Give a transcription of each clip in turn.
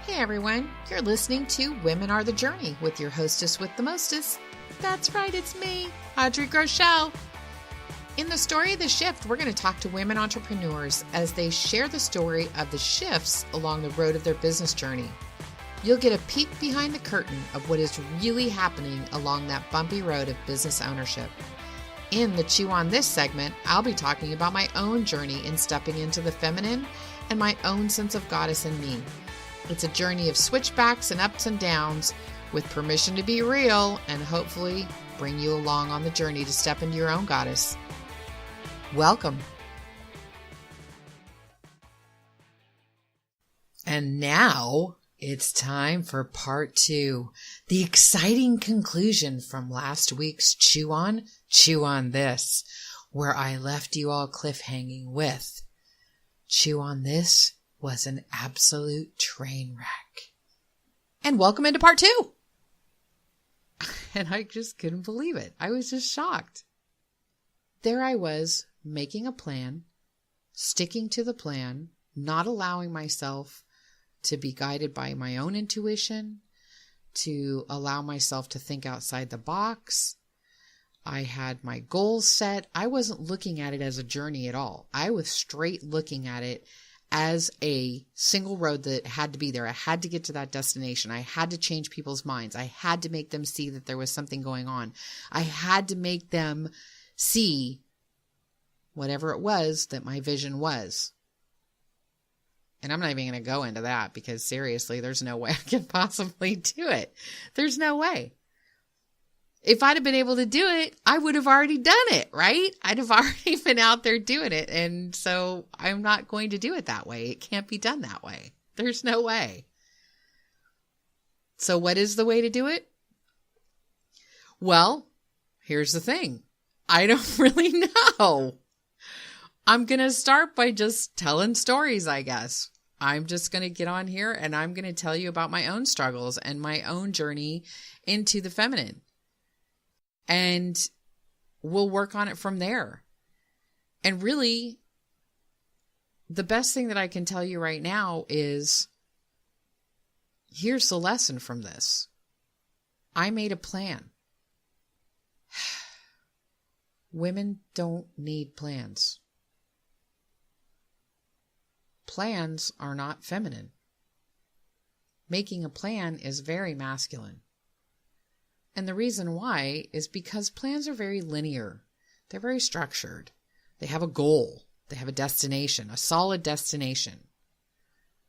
Hey everyone, you're listening to Women Are the Journey with your hostess with the mostest. That's right, it's me, Audrey Groeschel. In the story of the shift, we're going to talk to women entrepreneurs as they share the story of the shifts along the road of their business journey. You'll get a peek behind the curtain of what is really happening along that bumpy road of business ownership. In the Chew On This segment, I'll be talking about my own journey in stepping into the feminine and my own sense of goddess in me. It's a journey of switchbacks and ups and downs with permission to be real and hopefully bring you along on the journey to step into your own goddess. Welcome. And now it's time for part 2, the exciting conclusion from last week's Chew On This, where I left you all cliffhanging with Chew On This was an absolute train wreck. And welcome into part 2. And I just couldn't believe it. I was just shocked. There I was, making a plan, sticking to the plan, not allowing myself to be guided by my own intuition, to allow myself to think outside the box. I had my goals set. I wasn't looking at it as a journey at all. I was straight looking at it as a single road that had to be there. I had to get to that destination. I had to change people's minds. I had to make them see that there was something going on. I had to make them see whatever it was that my vision was. And I'm not even going to go into that because seriously, there's no way I can possibly do it. There's no way. If I'd have been able to do it, I would have already done it, right? I'd have already been out there doing it. And so I'm not going to do it that way. It can't be done that way. There's no way. So what is the way to do it? Well, here's the thing. I don't really know. I'm going to start by just telling stories, I guess. I'm just going to get on here and I'm going to tell you about my own struggles and my own journey into the feminine. And we'll work on it from there. And really, the best thing that I can tell you right now is, here's the lesson from this. I made a plan. Women don't need plans. Plans are not feminine. Making a plan is very masculine. And the reason why is because plans are very linear. They're very structured. They have a goal. They have a destination, a solid destination.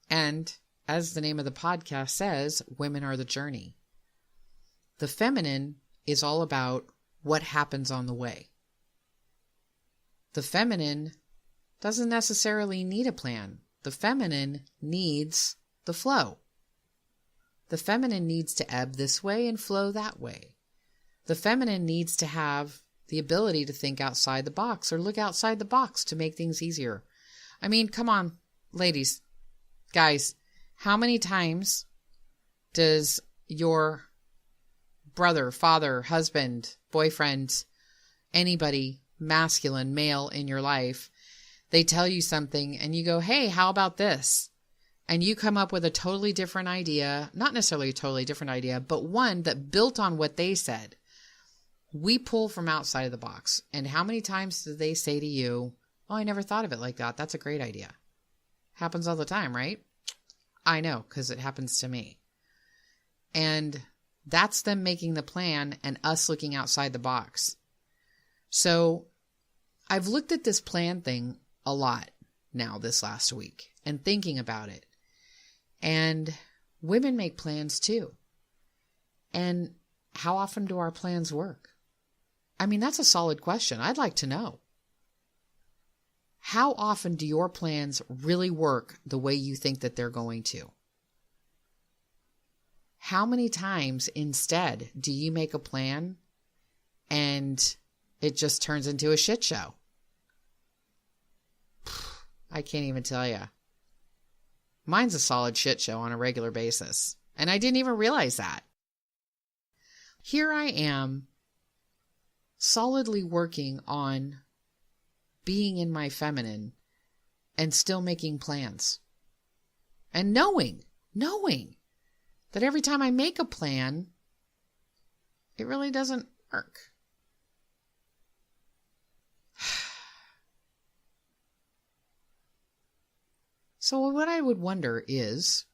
And as the name of the podcast says, women are the journey. The feminine is all about what happens on the way. The feminine doesn't necessarily need a plan. The feminine needs the flow. The feminine needs to ebb this way and flow that way. The feminine needs to have the ability to think outside the box or look outside the box to make things easier. I mean, come on, ladies, guys, how many times does your brother, father, husband, boyfriend, anybody masculine, male in your life, they tell you something and you go, hey, how about this? And you come up with a totally different idea, not necessarily a totally different idea, but one that built on what they said. We pull from outside of the box. And how many times do they say to you, oh, I never thought of it like that. That's a great idea. Happens all the time, right? I know, because it happens to me. And that's them making the plan and us looking outside the box. So I've looked at this plan thing a lot now this last week and thinking about it. And women make plans too. And how often do our plans work? I mean, that's a solid question. I'd like to know. How often do your plans really work the way you think that they're going to? How many times instead do you make a plan and it just turns into a shit show? I can't even tell you. Mine's a solid shit show on a regular basis. And I didn't even realize that. Here I am, solidly working on being in my feminine and still making plans. And knowing knowing that every time I make a plan, it really doesn't work. So what I would wonder is,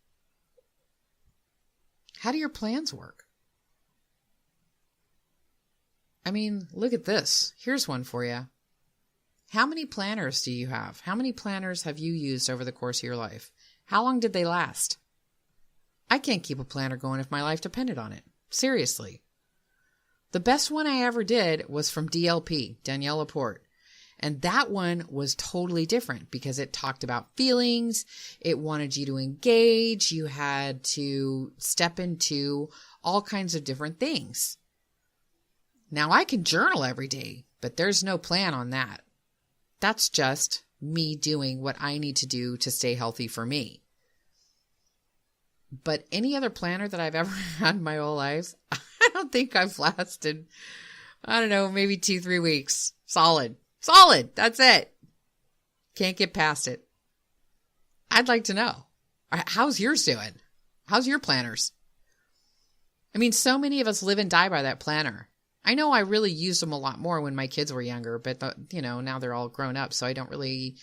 how do your plans work? I mean, look at this. Here's one for you. How many planners do you have? How many planners have you used over the course of your life? How long did they last? I can't keep a planner going if my life depended on it. Seriously. The best one I ever did was from DLP, Danielle Laporte. And that one was totally different because it talked about feelings. It wanted you to engage. You had to step into all kinds of different things. Now I can journal every day, but there's no plan on that. That's just me doing what I need to do to stay healthy for me. But any other planner that I've ever had in my whole life, I don't think I've lasted, maybe 2-3 weeks. Solid. That's it. Can't get past it. I'd like to know. How's yours doing? How's your planners? I mean, so many of us live and die by that planner. I know I really used them a lot more when my kids were younger, but now they're all grown up, so I don't really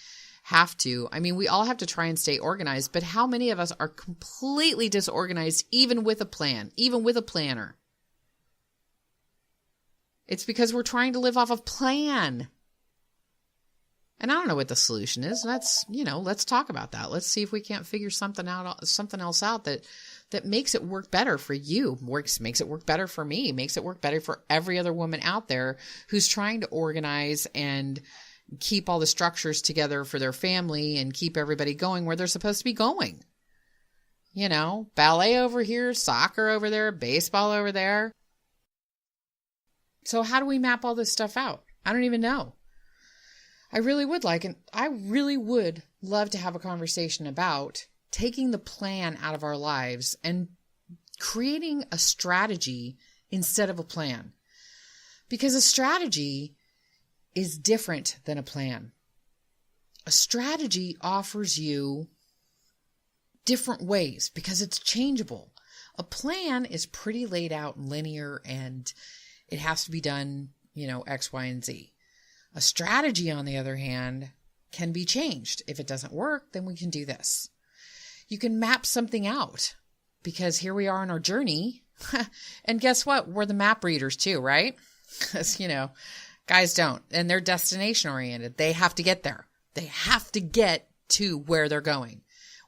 have to. I mean, we all have to try and stay organized, but how many of us are completely disorganized, even with a plan, even with a planner? It's because we're trying to live off of plan. And I don't know what the solution is. Let's talk about that. Let's see if we can't figure something else out that makes it work better for you, makes it work better for me, makes it work better for every other woman out there who's trying to organize and keep all the structures together for their family and keep everybody going where they're supposed to be going. Ballet over here, soccer over there, baseball over there. So how do we map all this stuff out? I don't even know. I really would love to have a conversation about taking the plan out of our lives and creating a strategy instead of a plan. Because a strategy is different than a plan. A strategy offers you different ways because it's changeable. A plan is pretty laid out and linear, and it has to be done, X, Y, and Z. A strategy, on the other hand, can be changed. If it doesn't work, then we can do this. You can map something out because here we are on our journey. And guess what? We're the map readers too, right? Because, guys don't. And they're destination oriented. They have to get there. They have to get to where they're going.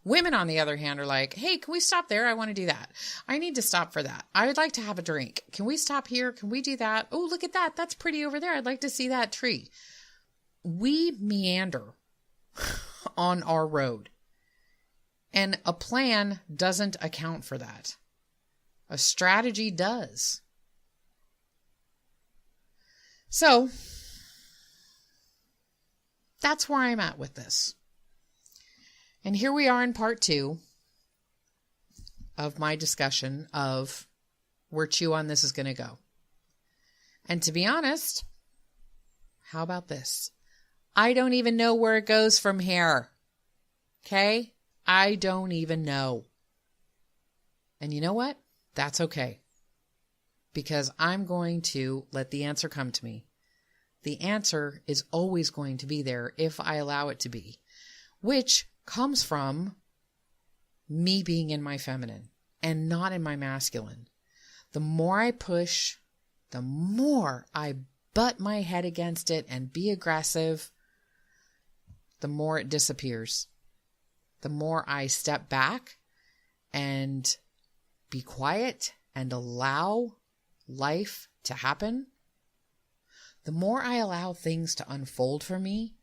Women, on the other hand, are like, hey, can we stop there? I want to do that. I need to stop for that. I would like to have a drink. Can we stop here? Can we do that? Oh, look at that. That's pretty over there. I'd like to see that tree. We meander on our road. And a plan doesn't account for that. A strategy does. So, that's where I'm at with this. And here we are in part 2 of my discussion of where Chew On this is going to go. And to be honest, how about this? I don't even know where it goes from here. Okay? I don't even know. And you know what? That's okay. Because I'm going to let the answer come to me. The answer is always going to be there if I allow it to be, which comes from me being in my feminine and not in my masculine. The more I push, the more I butt my head against it and be aggressive, the more it disappears. The more I step back and be quiet and allow life to happen, the more I allow things to unfold for me,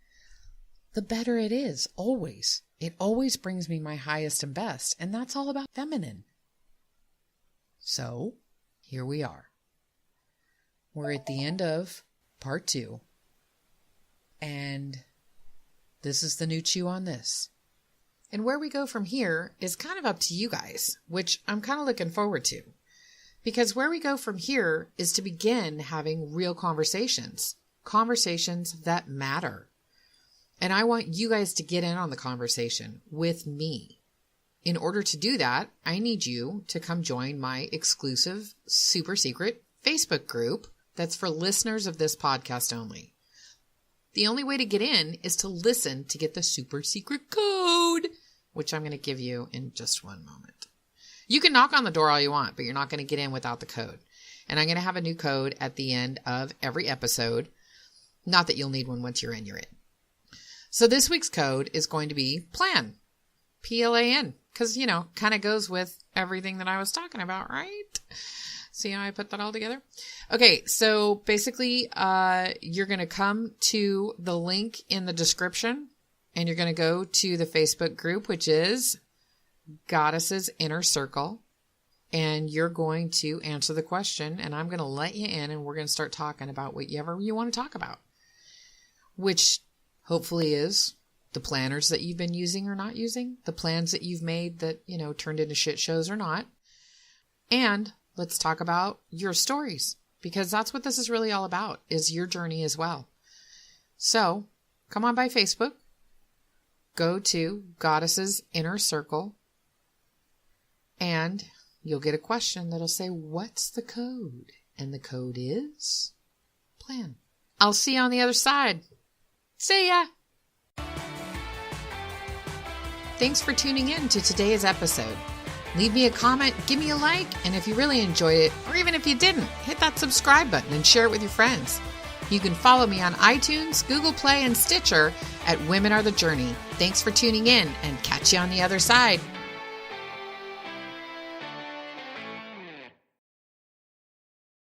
the better it is, always. It always brings me my highest and best, and that's all about feminine. So, here we are. We're at the end of part 2, and this is the new Chew On This. And where we go from here is kind of up to you guys, which I'm kind of looking forward to. Because where we go from here is to begin having real conversations. Conversations that matter. And I want you guys to get in on the conversation with me in order to do that, I need you to come join my exclusive, super secret Facebook group that's for listeners of this podcast only. The only way to get in is to listen to get the super secret code, which I'm going to give you in just one moment. You can knock on the door all you want, but you're not going to get in without the code. And I'm going to have a new code at the end of every episode. Not that you'll need one once you're in, you're in. So this week's code is going to be PLAN. PLAN. Because, kind of goes with everything that I was talking about, right? See how I put that all together? Okay, so basically, you're going to come to the link in the description, and you're going to go to the Facebook group, which is Goddess's Inner Circle, and you're going to answer the question, and I'm going to let you in, and we're going to start talking about whatever you want to talk about, which hopefully is the planners that you've been using or not using, the plans that you've made that, turned into shit shows or not. And let's talk about your stories, because that's what this is really all about, is your journey as well. So come on by Facebook, go to Goddess's Inner Circle, and you'll get a question that'll say, what's the code? And the code is PLAN. I'll see you on the other side. See ya. Thanks for tuning in to today's episode. Leave me a comment, give me a like, and if you really enjoyed it, or even if you didn't, hit that subscribe button and share it with your friends. You can follow me on iTunes, Google Play, and Stitcher at Women Are the Journey. Thanks for tuning in, and catch you on the other side.